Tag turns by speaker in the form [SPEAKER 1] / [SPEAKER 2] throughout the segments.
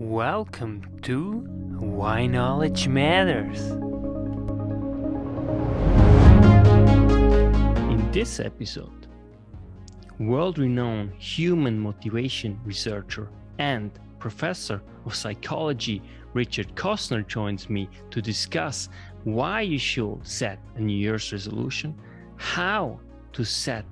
[SPEAKER 1] Welcome to Why Knowledge Matters. In this episode, world-renowned human motivation researcher and professor of psychology Richard Koestner joins me to discuss why you should set a New Year's resolution, how to set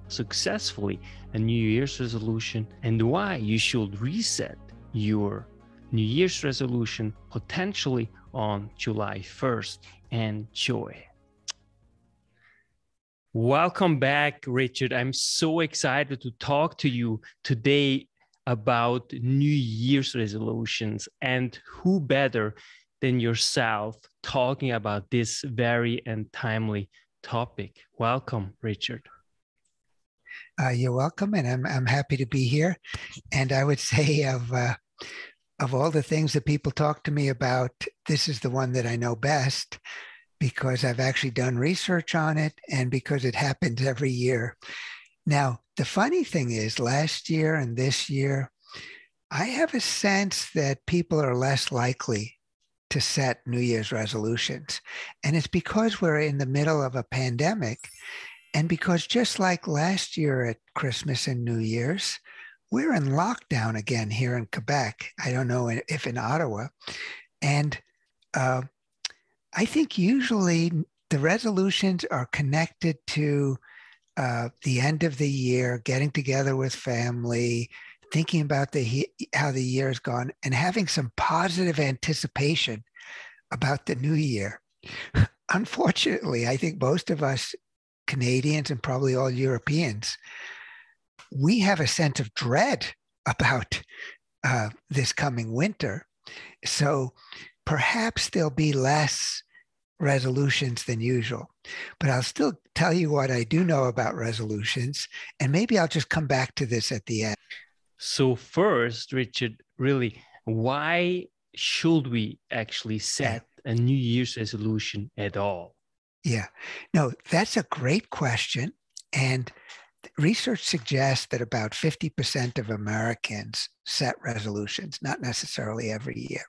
[SPEAKER 1] successfully a New Year's resolution, and why you should reset your New Year's resolution potentially on July 1st. Enjoy. Welcome back, Richard. I'm so excited to talk to you today about New Year's resolutions, and who better than yourself talking about this very and timely topic. Welcome, Richard.
[SPEAKER 2] You're welcome, and I'm happy to be here. And I would say of all the things that people talk to me about, this is the one that I know best because I've actually done research on it and because it happens every year. Now, the funny thing is, last year and this year, I have a sense that people are less likely to set New Year's resolutions. And it's because we're in the middle of a pandemic. And because just like last year at Christmas and New Year's, we're in lockdown again here in Quebec. I don't know if in Ottawa. And I think usually the resolutions are connected to the end of the year, getting together with family, thinking about how the year has gone, and having some positive anticipation about the new year. Unfortunately, I think most of us Canadians and probably all Europeans, we have a sense of dread about this coming winter. So perhaps there'll be less resolutions than usual. But I'll still tell you what I do know about resolutions, and maybe I'll just come back to this at the end.
[SPEAKER 1] So first, Richard, really, why should we actually set a New Year's resolution at all?
[SPEAKER 2] Yeah, no, that's a great question. And research suggests that about 50% of Americans set resolutions, not necessarily every year.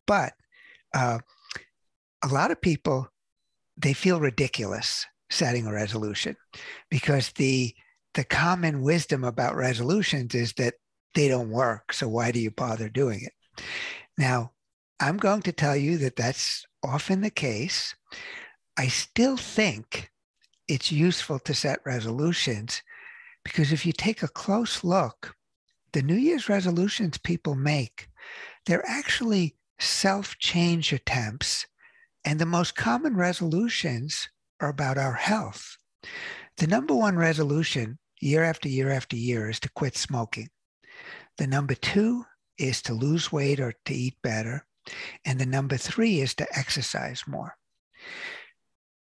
[SPEAKER 2] But a lot of people, they feel ridiculous setting a resolution because the common wisdom about resolutions is that they don't work. So why do you bother doing it? Now, I'm going to tell you that that's often the case. I still think it's useful to set resolutions because if you take a close look, the New Year's resolutions people make, they're actually self-change attempts. And the most common resolutions are about our health. The number one resolution year after year after year is to quit smoking. The number two is to lose weight or to eat better. And the number three is to exercise more.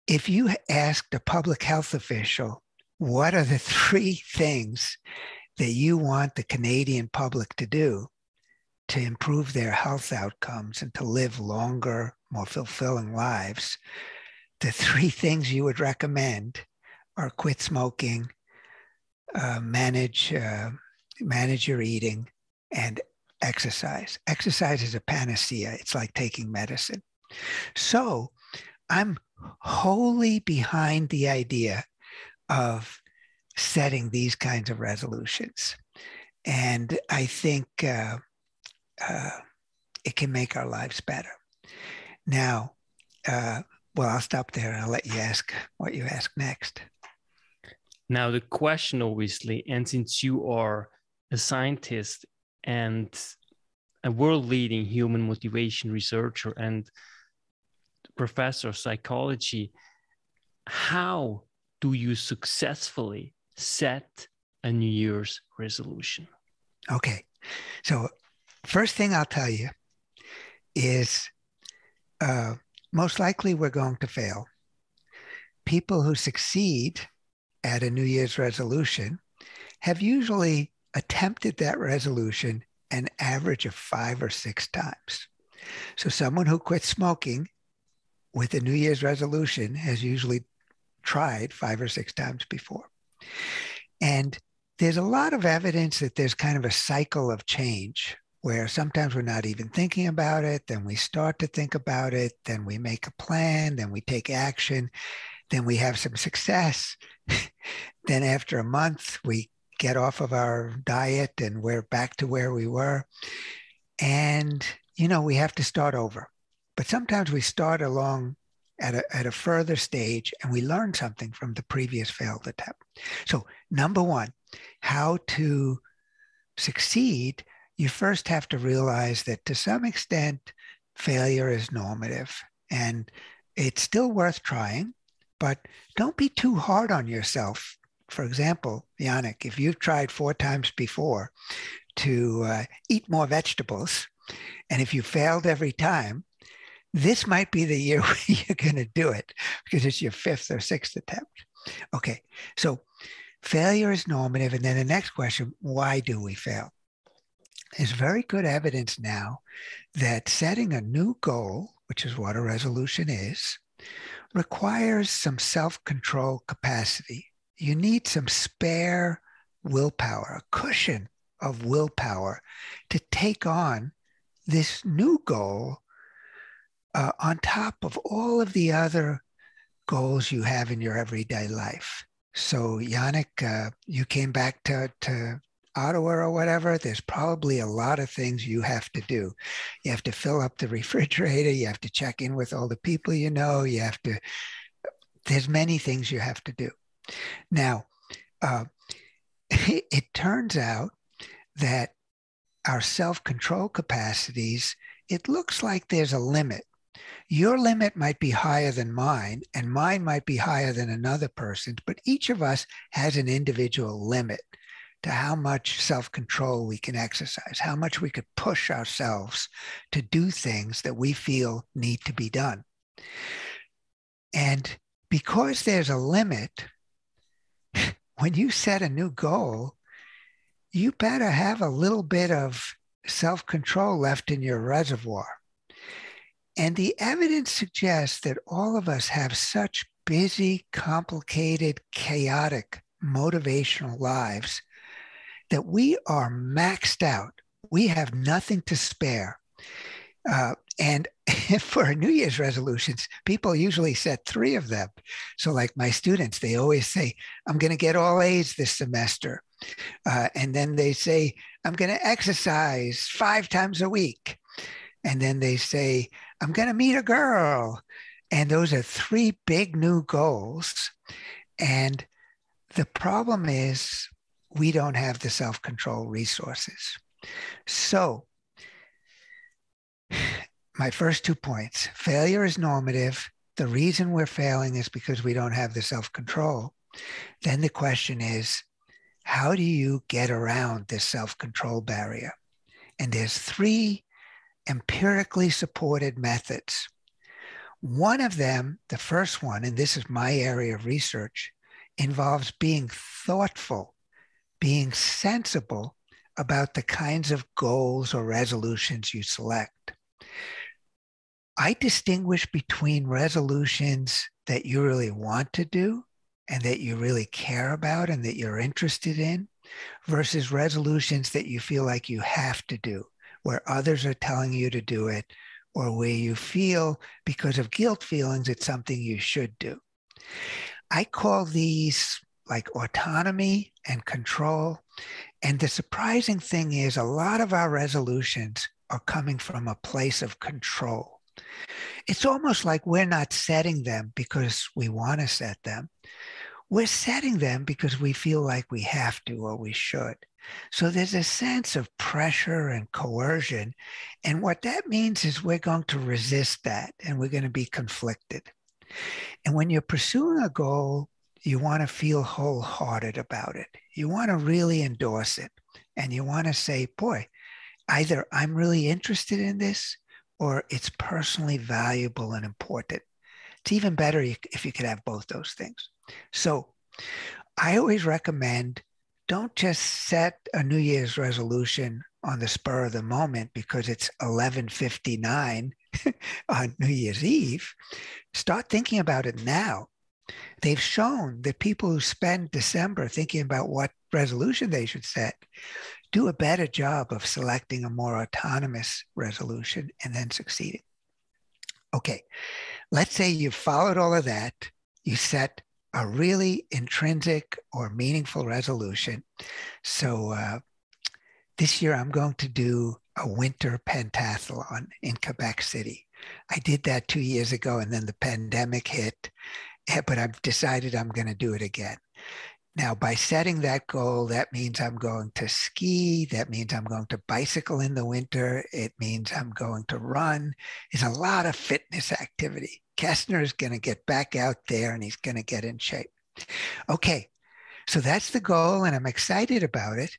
[SPEAKER 2] If you asked a public health official, what are the three things that you want the Canadian public to do to improve their health outcomes and to live longer, more fulfilling lives, the three things you would recommend are quit smoking, manage your eating, and exercise. Exercise is a panacea. It's like taking medicine. So I'm wholly behind the idea of setting these kinds of resolutions. And I think it can make our lives better. Now, I'll stop there and I'll let you ask what you ask next.
[SPEAKER 1] Now, the question, obviously, and since you are a scientist and a world-leading human motivation researcher and professor of psychology, how do you successfully set a New Year's resolution?
[SPEAKER 2] Okay, so first thing I'll tell you is most likely we're going to fail. People who succeed at a New Year's resolution have usually attempted that resolution an average of 5 or 6 times. So someone who quits smoking with a New Year's resolution has usually tried 5 or 6 times before. And there's a lot of evidence that there's kind of a cycle of change where sometimes we're not even thinking about it, then we start to think about it, then we make a plan, then we take action, then we have some success. Then after a month, we get off of our diet and we're back to where we were. And, we have to start over. But sometimes we start along at a further stage and we learn something from the previous failed attempt. So number one, how to succeed, you first have to realize that to some extent, failure is normative and it's still worth trying, but don't be too hard on yourself. For example, Yannick, if you've tried 4 times before to eat more vegetables, and if you failed every time, this might be the year where you're going to do it because it's your 5th or 6th attempt. Okay, so failure is normative. And then the next question, why do we fail? There's very good evidence now that setting a new goal, which is what a resolution is, requires some self-control capacity. You need some spare willpower, a cushion of willpower to take on this new goal on top of all of the other goals you have in your everyday life. So Yannick, you came back to Ottawa or whatever, there's probably a lot of things you have to do. You have to fill up the refrigerator. You have to check in with all the people there's many things you have to do. Now, it turns out that our self-control capacities, it looks like there's a limit. Your limit might be higher than mine, and mine might be higher than another person's, but each of us has an individual limit to how much self-control we can exercise, how much we could push ourselves to do things that we feel need to be done. And because there's a limit, when you set a new goal, you better have a little bit of self-control left in your reservoir. And the evidence suggests that all of us have such busy, complicated, chaotic, motivational lives that we are maxed out. We have nothing to spare. And for New Year's resolutions, people usually set 3 of them. So like my students, they always say, I'm going to get all A's this semester. And then they say, I'm going to exercise 5 times a week. And then they say, I'm going to meet a girl. And those are 3 big new goals. And the problem is we don't have the self-control resources. So my first 2 points, failure is normative. The reason we're failing is because we don't have the self-control. Then the question is, how do you get around this self-control barrier? And there's 3 empirically supported methods. One of them, the first one, and this is my area of research, involves being thoughtful, being sensible about the kinds of goals or resolutions you select. I distinguish between resolutions that you really want to do and that you really care about and that you're interested in versus resolutions that you feel like you have to do, where others are telling you to do it or where you feel because of guilt feelings it's something you should do. I call these like autonomy and control. And the surprising thing is a lot of our resolutions are coming from a place of control. It's almost like we're not setting them because we want to set them. We're setting them because we feel like we have to or we should. So there's a sense of pressure and coercion. And what that means is we're going to resist that and we're going to be conflicted. And when you're pursuing a goal, you want to feel wholehearted about it. You want to really endorse it. And you want to say, boy, either I'm really interested in this or it's personally valuable and important. It's even better if you could have both those things. So I always recommend don't just set a New Year's resolution on the spur of the moment because it's 11:59 on New Year's Eve. Start thinking about it now. They've shown that people who spend December thinking about what resolution they should set do a better job of selecting a more autonomous resolution and then succeeding. Okay, let's say you followed all of that. You set a really intrinsic or meaningful resolution. So this year I'm going to do a winter pentathlon in Quebec City. I did that 2 years ago and then the pandemic hit, but I've decided I'm going to do it again. Now, by setting that goal, that means I'm going to ski. That means I'm going to bicycle in the winter. It means I'm going to run. It's a lot of fitness activity. Koestner is going to get back out there and he's going to get in shape. Okay, so that's the goal and I'm excited about it.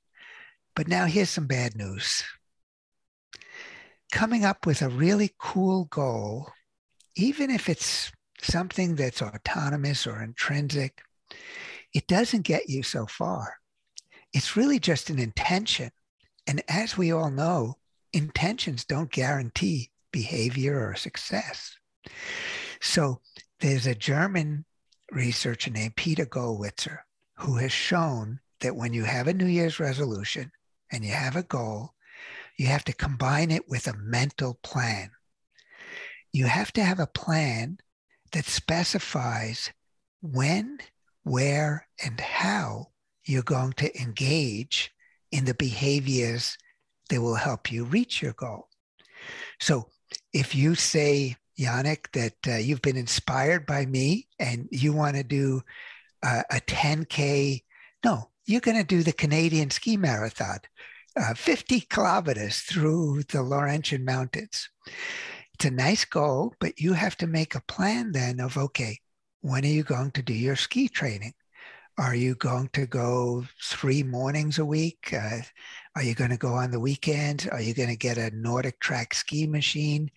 [SPEAKER 2] But now here's some bad news. Coming up with a really cool goal, even if it's something that's autonomous or intrinsic, it doesn't get you so far. It's really just an intention. And as we all know, intentions don't guarantee behavior or success. So there's a German researcher named Peter Gollwitzer who has shown that when you have a New Year's resolution and you have a goal, you have to combine it with a mental plan. You have to have a plan that specifies when, where, and how you're going to engage in the behaviors that will help you reach your goal. So if you say, Yannick, that you've been inspired by me and you want to do a 10K, no, you're going to do the Canadian ski marathon, 50 kilometers through the Laurentian Mountains. It's a nice goal, but you have to make a plan then of, okay, when are you going to do your ski training? Are you going to go 3 mornings a week? Are you going to go on the weekends? Are you going to get a Nordic track ski machine?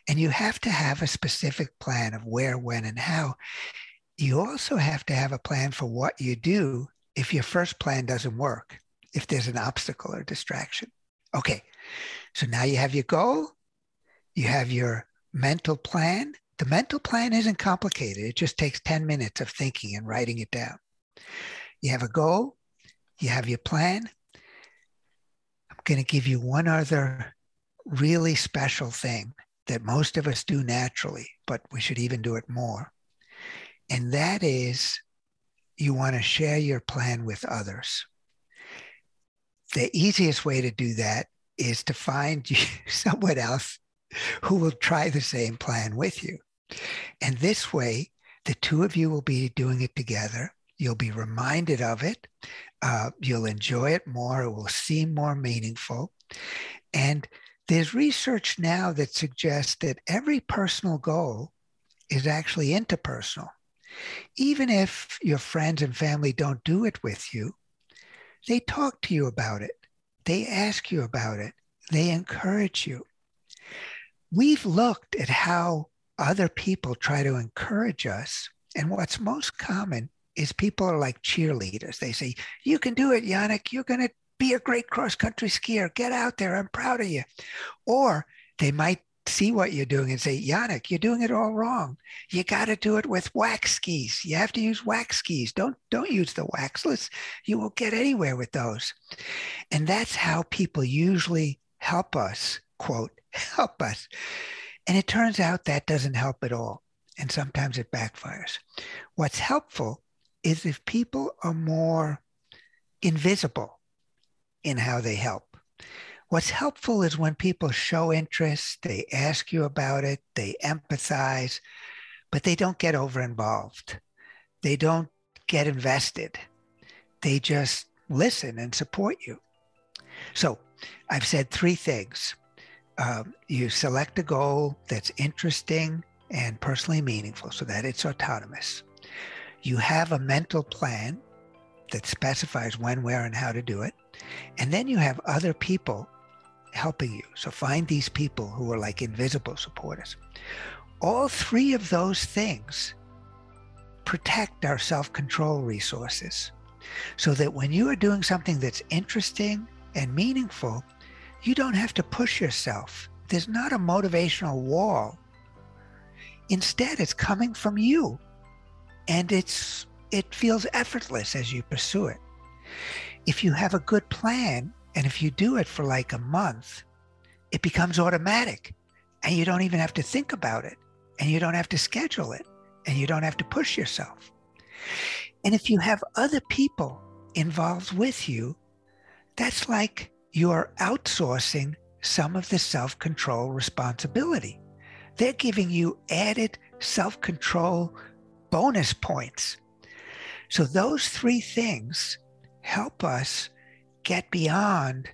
[SPEAKER 2] And you have to have a specific plan of where, when, and how. You also have to have a plan for what you do if your first plan doesn't work, if there's an obstacle or distraction. Okay, so now you have your goal, you have your mental plan. The mental plan isn't complicated. It just takes 10 minutes of thinking and writing it down. You have a goal, you have your plan. I'm going to give you one other really special thing that most of us do naturally, but we should even do it more. And that is you want to share your plan with others. The easiest way to do that is to find someone else who will try the same plan with you. And this way, the two of you will be doing it together. You'll be reminded of it. You'll enjoy it more. It will seem more meaningful. And there's research now that suggests that every personal goal is actually interpersonal. Even if your friends and family don't do it with you, they talk to you about it. They ask you about it. They encourage you. We've looked at how other people try to encourage us. And what's most common is people are like cheerleaders. They say, you can do it, Yannick. You're going to be a great cross-country skier. Get out there. I'm proud of you. Or they might see what you're doing and say, Yannick, you're doing it all wrong. You got to do it with wax skis. You have to use wax skis. Don't use the waxless. You won't get anywhere with those. And that's how people usually help us, quote, help us. And it turns out that doesn't help at all. And sometimes it backfires. What's helpful is if people are more invisible in how they help. What's helpful is when people show interest, they ask you about it, they empathize, but they don't get over-involved. They don't get invested. They just listen and support you. So I've said 3 things. You select a goal that's interesting and personally meaningful so that it's autonomous. You have a mental plan that specifies when, where, and how to do it. And then you have other people helping you. So find these people who are like invisible supporters. All 3 of those things protect our self-control resources so that when you are doing something that's interesting and meaningful, you don't have to push yourself. There's not a motivational wall. Instead, it's coming from you. And it feels effortless as you pursue it. If you have a good plan, And if you do it for like a month, it becomes automatic and you don't even have to think about it and you don't have to schedule it and you don't have to push yourself. And if you have other people involved with you, that's like you're outsourcing some of the self-control responsibility. They're giving you added self-control bonus points. So those three things help us get beyond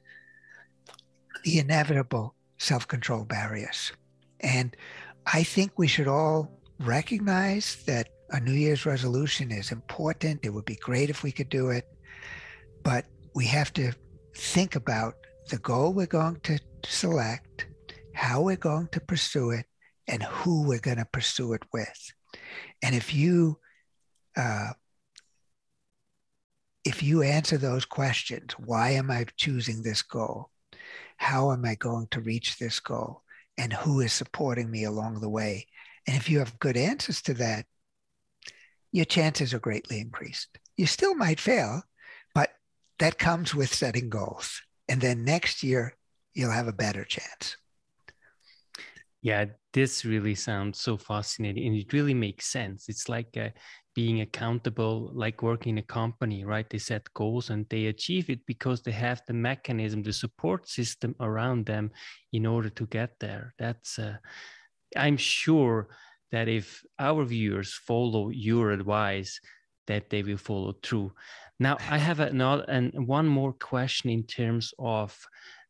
[SPEAKER 2] the inevitable self-control barriers. And I think we should all recognize that a New Year's resolution is important. It would be great if we could do it, but we have to think about the goal we're going to select, how we're going to pursue it, and who we're going to pursue it with. And if you answer those questions, why am I choosing this goal? How am I going to reach this goal? And who is supporting me along the way? And if you have good answers to that, your chances are greatly increased. You still might fail, but that comes with setting goals. And then next year, you'll have a better chance.
[SPEAKER 1] Yeah, this really sounds so fascinating, and it really makes sense. It's like being accountable, like working in a company, right? They set goals and they achieve it because they have the mechanism, the support system around them in order to get there. That's, I'm sure that if our viewers follow your advice, that they will follow through. Now, I have one more question in terms of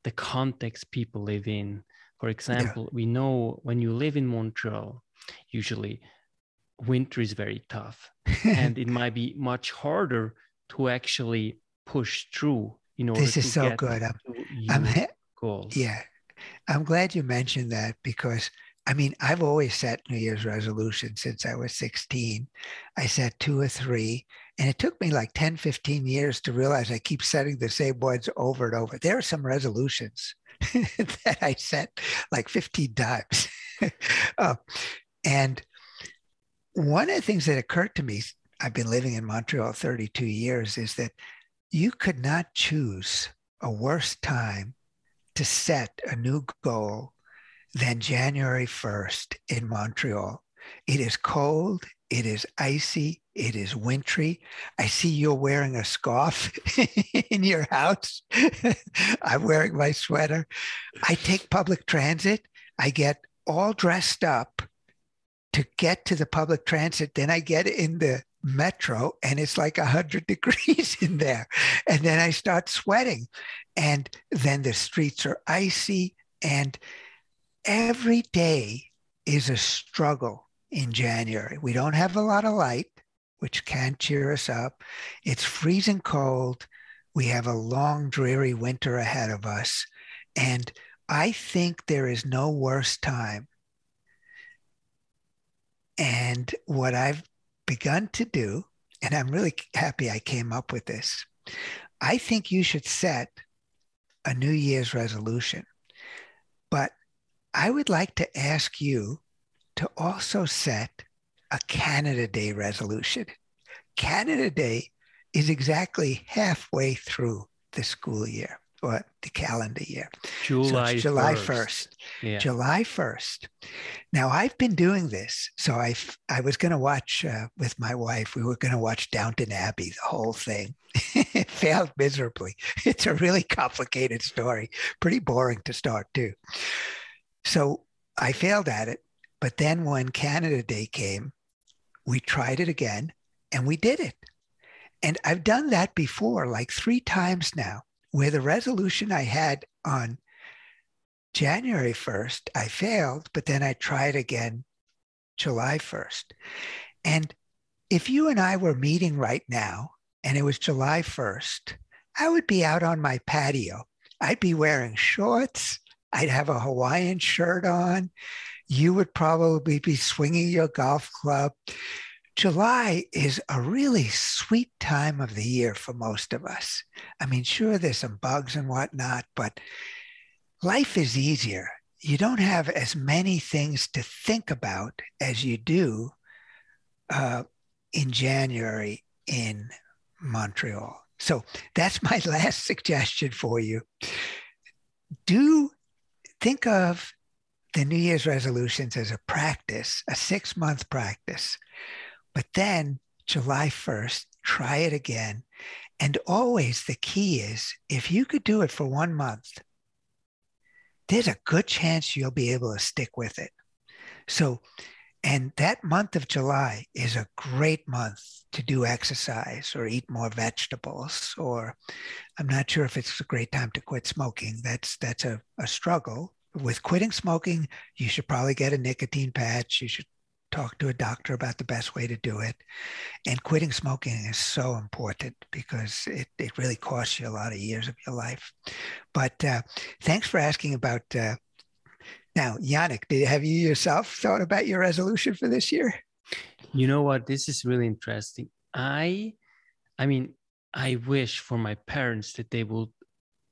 [SPEAKER 1] the context people live in. For example, we know when you live in Montreal, usually winter is very tough and it might be much harder to actually push through in order
[SPEAKER 2] this is
[SPEAKER 1] to
[SPEAKER 2] so
[SPEAKER 1] get
[SPEAKER 2] good.
[SPEAKER 1] to your goals.
[SPEAKER 2] Yeah, I'm glad you mentioned that because I mean, I've always set New Year's resolutions since I was 16. I set 2 or 3, and it took me like 10, 15 years to realize I keep setting the same ones over and over. There are some resolutions that I set like 15 times. And one of the things that occurred to me, I've been living in Montreal 32 years, is that you could not choose a worse time to set a new goal than January 1st in Montreal. It is cold, it is icy, it is wintry. I see you're wearing a scarf in your house. I'm wearing my sweater. I take public transit. I get all dressed up to get to the public transit. Then I get in the metro and it's like 100 degrees in there. And then I start sweating. And then the streets are icy. And every day is a struggle in January. We don't have a lot of light, which can cheer us up. It's freezing cold. We have a long, dreary winter ahead of us. And I think there is no worse time. And what I've begun to do, and I'm really happy I came up with this, I think you should set a New Year's resolution. But I would like to ask you to also set a Canada Day resolution. Canada Day is exactly halfway through the school year or the calendar year. So it's July 1st.
[SPEAKER 1] Yeah.
[SPEAKER 2] July 1st. Now, I've been doing this. So I was going to watch with my wife, we were going to watch Downton Abbey, the whole thing. It failed miserably. It's a really complicated story, pretty boring to start too. So I failed at it. But then when Canada Day came, we tried it again and we did it. And I've done that before, like 3 times now, where the resolution I had on January 1st, I failed, but then I tried again July 1st. And if you and I were meeting right now and it was July 1st, I would be out on my patio. I'd be wearing shorts. I'd have a Hawaiian shirt on. You would probably be swinging your golf club. July is a really sweet time of the year for most of us. I mean, sure, there's some bugs and whatnot, but life is easier. You don't have as many things to think about as you do in January in Montreal. So that's my last suggestion for you. Think of the New Year's resolutions as a practice, a 6-month practice. But then July 1st, try it again. And always the key is, if you could do it for 1 month, there's a good chance you'll be able to stick with it. So, and that month of July is a great month to do exercise or eat more vegetables, or I'm not sure if it's a great time to quit smoking. That's a struggle. With quitting smoking, you should probably get a nicotine patch. You should talk to a doctor about the best way to do it. And quitting smoking is so important because it really costs you a lot of years of your life. But thanks for asking about, now, Yannick, have you yourself thought about your resolution for this year?
[SPEAKER 1] You know what? This is really interesting. I mean, I wish for my parents that they will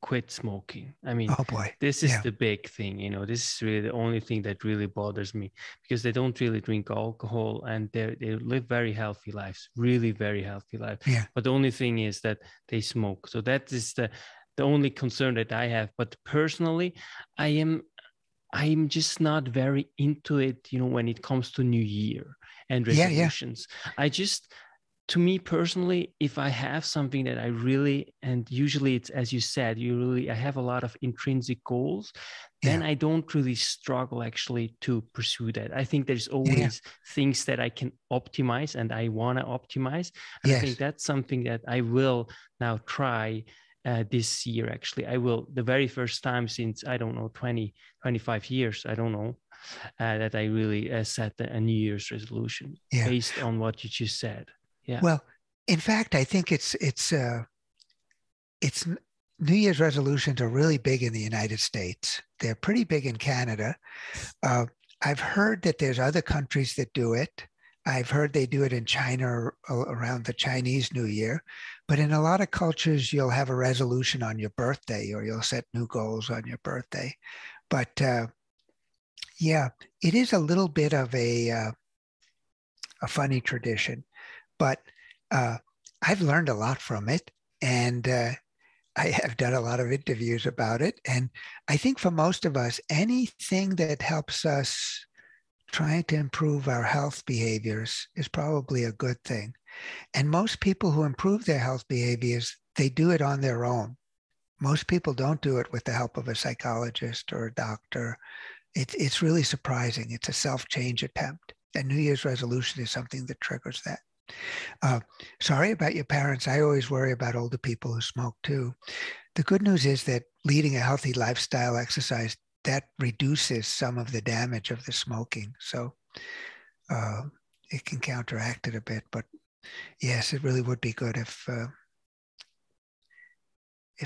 [SPEAKER 1] quit smoking. I mean,
[SPEAKER 2] oh boy,
[SPEAKER 1] this is the big thing, this is really the only thing that really bothers me, because they don't really drink alcohol and they live very healthy lives, really very healthy lives.
[SPEAKER 2] Yeah.
[SPEAKER 1] But the only thing is that they smoke. So that is the only concern that I have. But personally, I'm just not very into it, when it comes to New Year and resolutions. Yeah. To me personally, if I have something that I really, and usually it's, as you said, I have a lot of intrinsic goals, then I don't really struggle actually to pursue that. I think there's always things that I can optimize and I want to optimize. And I think that's something that I will now try this year. Actually, I will, the very first time since, I don't know, 20, 25 years, I don't know, that I really set a New Year's resolution based on what you just said. Yeah.
[SPEAKER 2] Well, in fact, I think it's New Year's resolutions are really big in the United States. They're pretty big in Canada. I've heard that there's other countries that do it. I've heard they do it in China around the Chinese New Year. But in a lot of cultures, you'll have a resolution on your birthday, or you'll set new goals on your birthday. But it is a little bit of a funny tradition. But I've learned a lot from it, and I have done a lot of interviews about it. And I think for most of us, anything that helps us trying to improve our health behaviors is probably a good thing. And most people who improve their health behaviors, they do it on their own. Most people don't do it with the help of a psychologist or a doctor. It's really surprising. It's a self-change attempt. And New Year's resolution is something that triggers that. Sorry about your parents. I always worry about older people who smoke too. The good news is that leading a healthy lifestyle, exercise, that reduces some of the damage of the smoking. So it can counteract it a bit. But yes, it really would be good if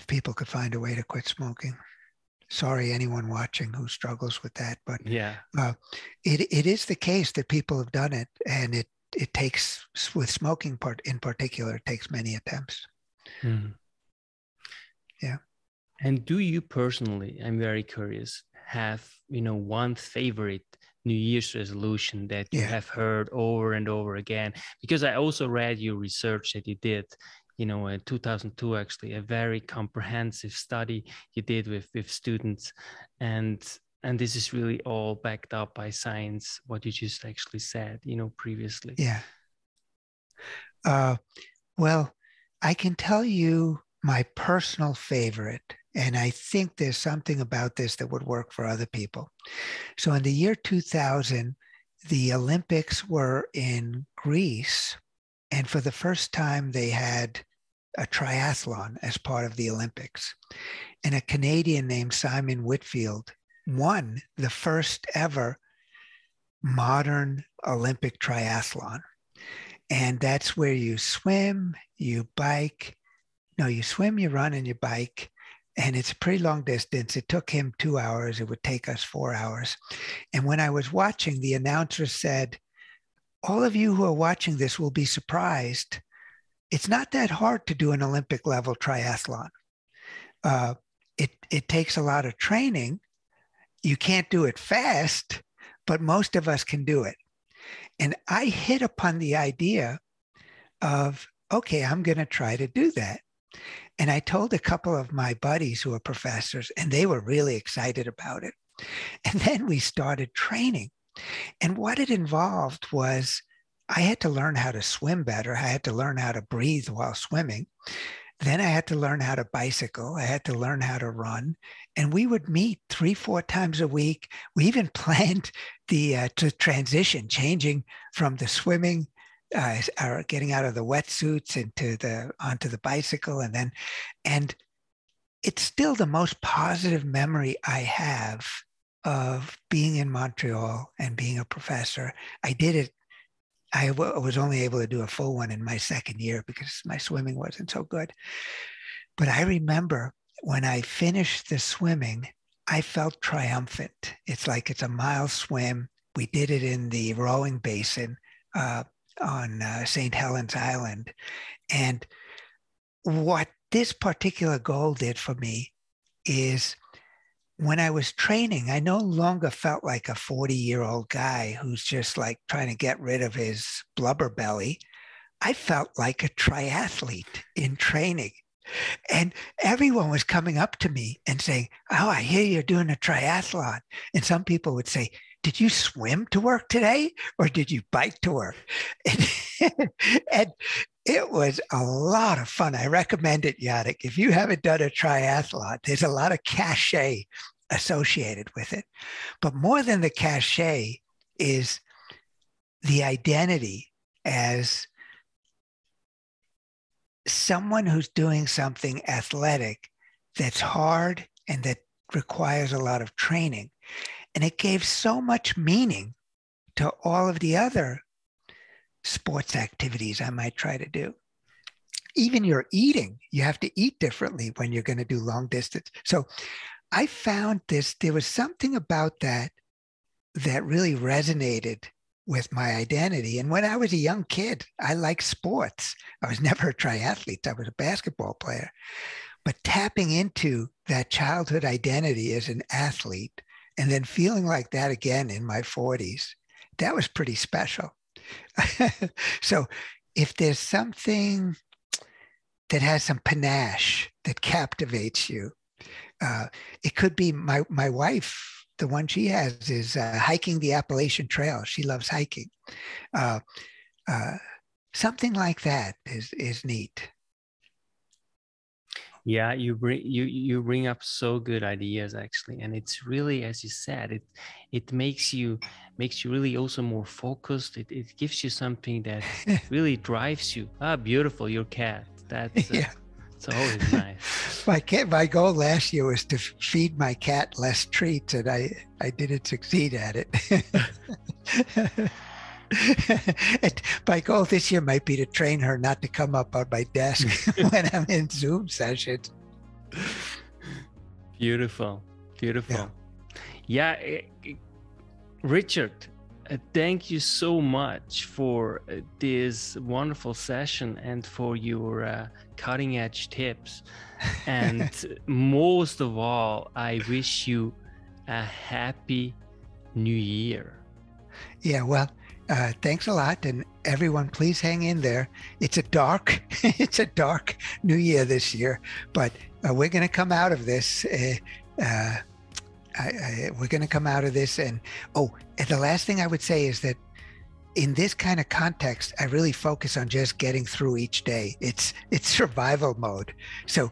[SPEAKER 2] people could find a way to quit smoking. Sorry, anyone watching who struggles with that, but it is the case that people have done it, and it takes, with smoking in particular, it takes many attempts.
[SPEAKER 1] Mm.
[SPEAKER 2] Yeah.
[SPEAKER 1] And do you personally, I'm very curious, have, one favorite New Year's resolution that you have heard over and over again? Because I also read your research that you did, in 2002, actually, a very comprehensive study you did with students. And this is really all backed up by science, what you just actually said, previously.
[SPEAKER 2] Yeah. Well, I can tell you my personal favorite, and I think there's something about this that would work for other people. So in the year 2000, the Olympics were in Greece, and for the first time they had a triathlon as part of the Olympics. And a Canadian named Simon Whitfield won the first ever modern Olympic triathlon. And that's where you swim, you bike. No, you swim, you run, and you bike. And it's a pretty long distance. It took him 2 hours. It would take us 4 hours. And when I was watching, the announcer said, all of you who are watching this will be surprised. It's not that hard to do an Olympic level triathlon. It takes a lot of training. You can't do it fast, but most of us can do it. And I hit upon the idea of, okay, I'm going to try to do that. And I told a couple of my buddies who are professors, and they were really excited about it. And then we started training. And what it involved was I had to learn how to swim better. I had to learn how to breathe while swimming. Then I had to learn how to bicycle. I had to learn how to run. And we would meet 3-4 times a week. We even planned the transition, changing from the swimming, or getting out of the wetsuits onto the bicycle. And it's still the most positive memory I have of being in Montreal and being a professor. I did it. I was only able to do a full one in my second year because my swimming wasn't so good. But I remember when I finished the swimming, I felt triumphant. It's like it's a mile swim. We did it in the rowing basin on St. Helens Island. And what this particular goal did for me is when I was training, I no longer felt like a 40-year-old guy who's just like trying to get rid of his blubber belly. I felt like a triathlete in training. And everyone was coming up to me and saying, "Oh, I hear you're doing a triathlon." And some people would say, "Did you swim to work today or did you bike to work?" And it was a lot of fun. I recommend it, Yannick. If you haven't done a triathlon, there's a lot of cachet associated with it. But more than the cachet is the identity as someone who's doing something athletic that's hard and that requires a lot of training. And it gave so much meaning to all of the other sports activities I might try to do. Even your eating, you have to eat differently when you're going to do long distance. So I found there was something about that really resonated with my identity. And when I was a young kid, I liked sports. I was never a triathlete. I was a basketball player. But tapping into that childhood identity as an athlete and then feeling like that again in my 40s, that was pretty special. So if there's something that has some panache that captivates you, it could be my wife. The one she has is hiking the Appalachian Trail. She loves hiking. Something like that is neat.
[SPEAKER 1] Yeah, you bring up so good ideas actually, and it's really, as you said, it makes you really also more focused. It gives you something that really drives you. Beautiful, your cat. That's
[SPEAKER 2] yeah.
[SPEAKER 1] It's always nice.
[SPEAKER 2] My goal last year was to feed my cat less treats, and I didn't succeed at it. And my goal this year might be to train her not to come up on my desk when I'm in Zoom sessions.
[SPEAKER 1] Beautiful. Yeah, Richard, thank you so much for this wonderful session and for your cutting edge tips. And most of all, I wish you a happy new year.
[SPEAKER 2] Yeah, well, thanks a lot. And everyone, please hang in there. It's a dark new year this year, but we're going to come out of this. We're going to come out of this. And the last thing I would say is that in this kind of context, I really focus on just getting through each day. It's survival mode. So,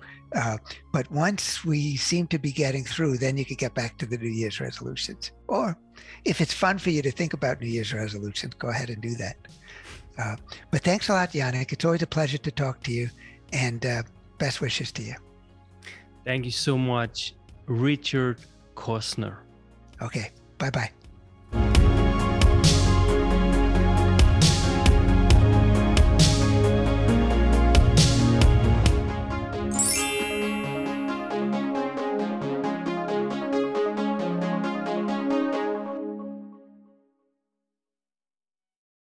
[SPEAKER 2] but once we seem to be getting through, then you can get back to the New Year's resolutions. Or if it's fun for you to think about New Year's resolutions, go ahead and do that. But thanks a lot, Yannick. It's always a pleasure to talk to you, and best wishes to you.
[SPEAKER 1] Thank you so much, Richard Koestner.
[SPEAKER 2] Okay, bye-bye.